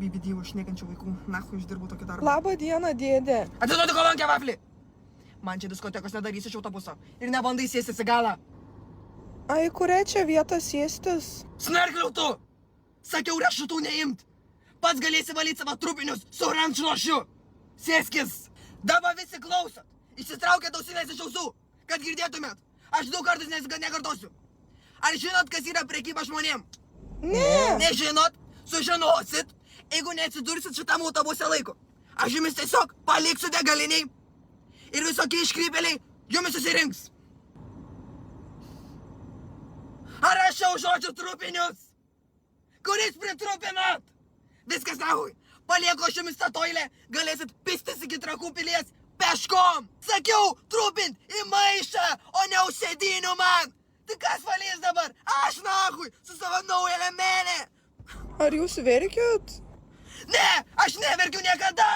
BBD užniekančių vaikų. Nahui išdirbu tokį darbą. Labą dieną, dėdė. Atiduoti kolonkę, vaflį! Man čia diskotekos nedarys iš autobuso. Ir nebandai sėstis į galą. Ai, kuria čia vieta sėstis? Smerkliau tu! Sakiau riešutų neimt. Pats galėsi valyti savo trupinius su rankšluošiu. Sėskis! Dabar visi klausot. Išsitraukėt ausinės iš ausų, kad girdėtumėt. Aš 2 kartus nekartosiu. Ar žinot, kas yra prekyba žmonėm? Ne. Nežinot? Sužinosit, jeigu neatsidursit šitam autobuse laiko. Aš jumis tiesiog paliksiu degaliniai ir visokie iškrypėliai jumis susirinks. Ar rašiau žodžių trupinius? Kuris pritrupinat? Viskas nahui. Palieku aš jumis tą toilę, galėsit pistis iki Trakų pilies peškom. Sakiau, trupint į maišą, o ne už sėdynių man. Tai kas valys dabar? Aš nahui su savo nauja lemenė. Ar jūs verkiat? Ne, aš neverkiu niekada.